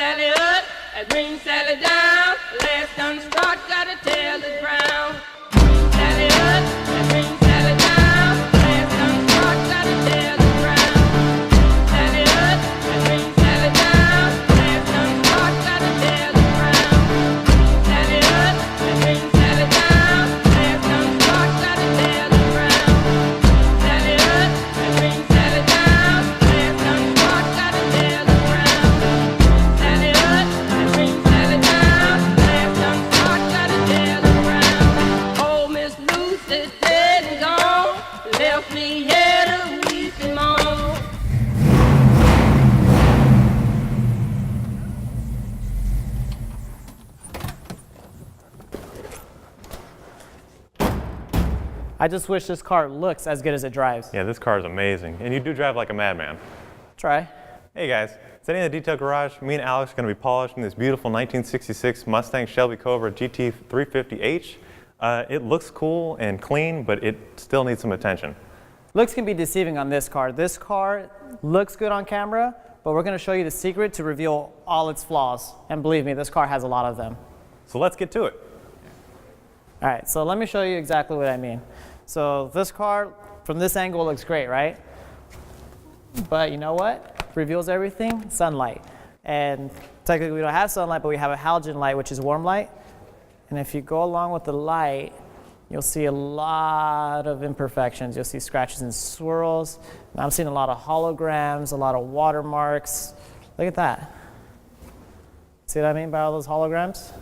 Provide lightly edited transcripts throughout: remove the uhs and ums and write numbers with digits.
Sally up, and bring Sally down. Last done start, gotta tell the ground. Sally up, and bring Sally down. Last done start, gotta tell the ground. Sally up, and bring Sally down. Last done start, gotta tell the ground. Sally up, and bring Sally down. Last done start, gotta tell the ground. Sally up, and bring Sally down. Last done start, gotta tell the ground. Sally up, and bring Sally down. Last done start, gotta tell the ground. Oh, Miss Lucy's dead and gone. Left me here to weep and moan. I just wish this car looks as good as it drives. Yeah, this car is amazing. And you do drive like a madman. Try. Hey guys, today in the Detail Garage, me and Alex are going to be polishing this beautiful 1966 Mustang Shelby Cobra GT350H. It looks cool and clean, but it still needs some attention. Looks can be deceiving on this car. This car looks good on camera, but we're going to show you the secret to reveal all its flaws. And believe me, this car has a lot of them. So let's get to it. All right, so let me show you exactly what I mean. So this car, from this angle, looks great, right? But you know what? Reveals everything? Sunlight. And technically we don't have sunlight, but we have a halogen light, which is warm light. And if you go along with the light, you'll see a lot of imperfections. You'll see scratches and swirls. And I'm seeing a lot of holograms, a lot of watermarks. Look at that. See what I mean by all those holograms?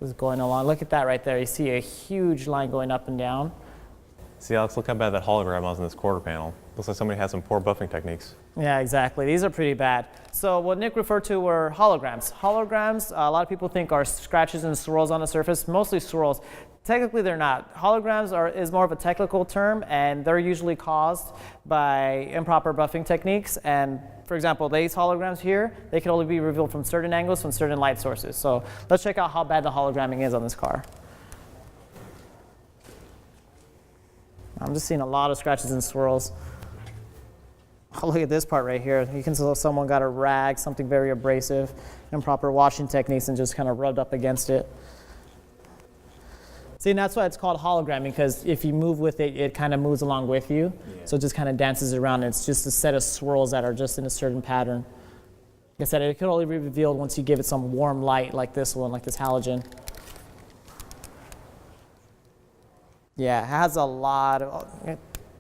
Just going along. Look at that right there. You see a huge line going up and down. See, Alex, look how bad that hologram was in this quarter panel. Looks like somebody has some poor buffing techniques. Yeah, exactly. These are pretty bad. So what Nick referred to were holograms. Holograms, a lot of people think are scratches and swirls on the surface, mostly swirls. Technically, they're not. Holograms is more of a technical term, and they're usually caused by improper buffing techniques. And for example, these holograms here, they can only be revealed from certain angles, from certain light sources. So let's check out how bad the hologramming is on this car. I'm just seeing a lot of scratches and swirls. Oh, look at this part right here. You can tell someone got a rag, something very abrasive, improper washing techniques, and just kind of rubbed up against it. See, and that's why it's called hologramming, because if you move with it, it kind of moves along with you. Yeah. So it just kind of dances around. It's just a set of swirls that are just in a certain pattern. Like I said, it can only be revealed once you give it some warm light like this one, like this halogen. Yeah, it has a lot of,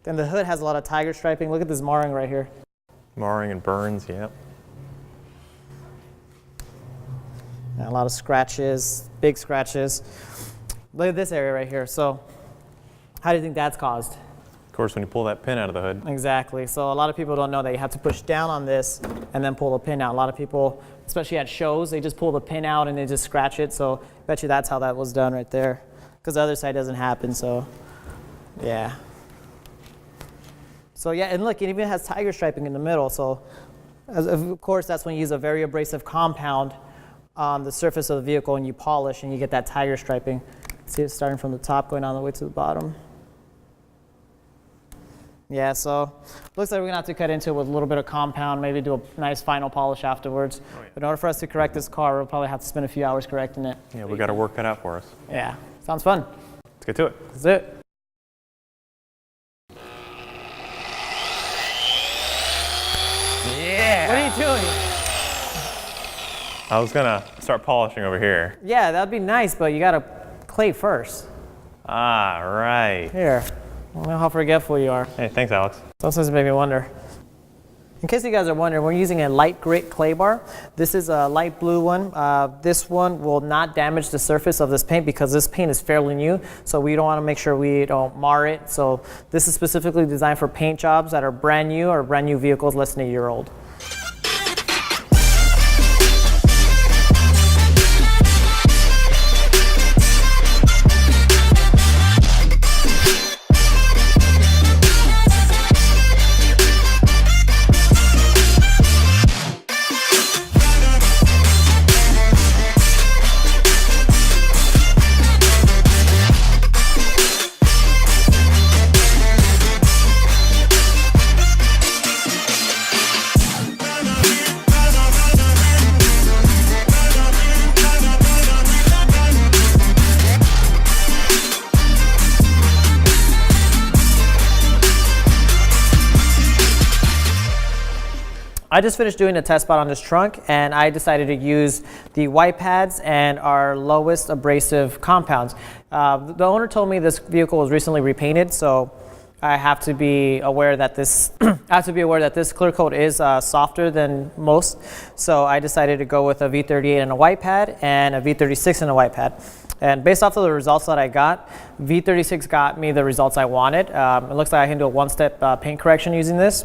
and the hood has a lot of tiger striping. Look at this marring right here. Marring and burns, yeah. And a lot of scratches, big scratches. Look at this area right here. So how do you think that's caused? Of course, when you pull that pin out of the hood. Exactly. So a lot of people don't know that you have to push down on this and then pull the pin out. A lot of people, especially at shows, they just pull the pin out and they just scratch it. So I bet you that's how that was done right there. Because the other side doesn't happen, so yeah. So yeah, and look, it even has tiger striping in the middle. So of course, that's when you use a very abrasive compound on the surface of the vehicle and you polish and you get that tiger striping. See it starting from the top going all the way to the bottom. Yeah, so looks like we're gonna have to cut into it with a little bit of compound, maybe do a nice final polish afterwards. Oh, yeah. But in order for us to correct this car, we'll probably have to spend a few hours correcting it. Yeah, we got our work cut out for us. Yeah, sounds fun. Let's get to it. That's it. Yeah. What are you doing? I was gonna start polishing over here. Yeah, that'd be nice, but you gotta clay first. Ah, right. Here. I don't know how forgetful you are. Hey, thanks, Alex. Sometimes it made me wonder. In case you guys are wondering, we're using a light grit clay bar. This is a light blue one. This one will not damage the surface of this paint because this paint is fairly new, so we don't want to make sure we don't mar it. So this is specifically designed for paint jobs that are brand new or brand new vehicles less than a year old. I just finished doing a test spot on this trunk, and I decided to use the white pads and our lowest abrasive compounds. The owner told me this vehicle was recently repainted, so I have to be aware that this clear coat is softer than most. So I decided to go with a V38 and a white pad and a V36 and a white pad. And based off of the results that I got, V36 got me the results I wanted. It looks like I can do a one-step paint correction using this.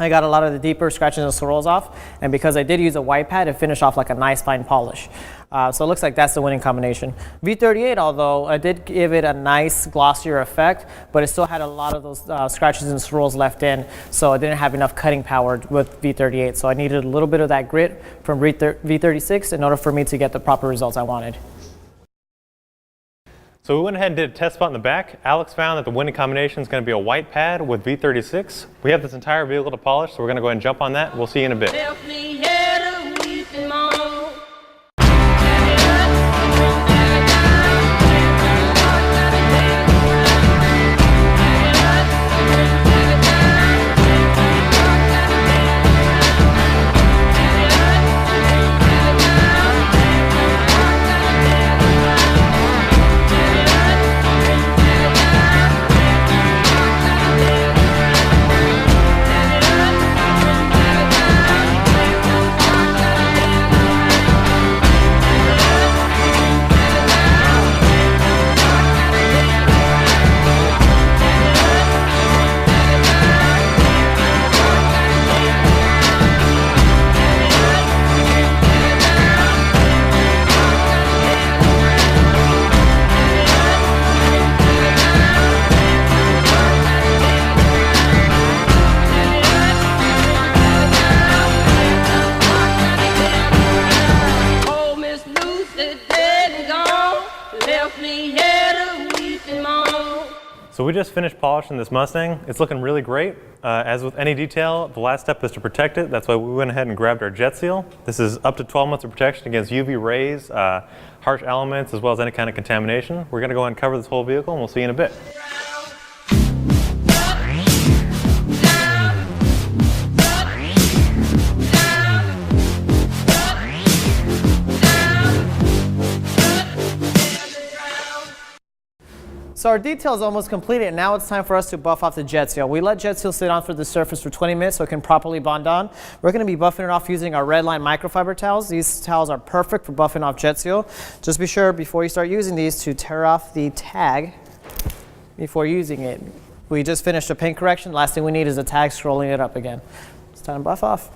I got a lot of the deeper scratches and swirls off, and because I did use a white pad, it finished off like a nice fine polish. So it looks like that's the winning combination. V38, although I did give it a nice glossier effect, but it still had a lot of those scratches and swirls left in, so it didn't have enough cutting power with V38. So I needed a little bit of that grit from V36 in order for me to get the proper results I wanted. So we went ahead and did a test spot in the back. Alex found that the winning combination is going to be a white pad with V36. We have this entire vehicle to polish, so we're going to go ahead and jump on that. We'll see you in a bit. Left me here to weep and moan. So we just finished polishing this Mustang. It's looking really great. As with any detail, the last step is to protect it. That's why we went ahead and grabbed our jet seal. This is up to 12 months of protection against UV rays, harsh elements, as well as any kind of contamination. We're going to go ahead and cover this whole vehicle, and we'll see you in a bit. So our detail is almost completed, and now it's time for us to buff off the jet seal. We let jet seal sit on for the surface for 20 minutes so it can properly bond on. We're going to be buffing it off using our red line microfiber towels. These towels are perfect for buffing off jet seal. Just be sure before you start using these to tear off the tag before using it. We just finished a paint correction. Last thing we need is a tag scrolling it up again. It's time to buff off.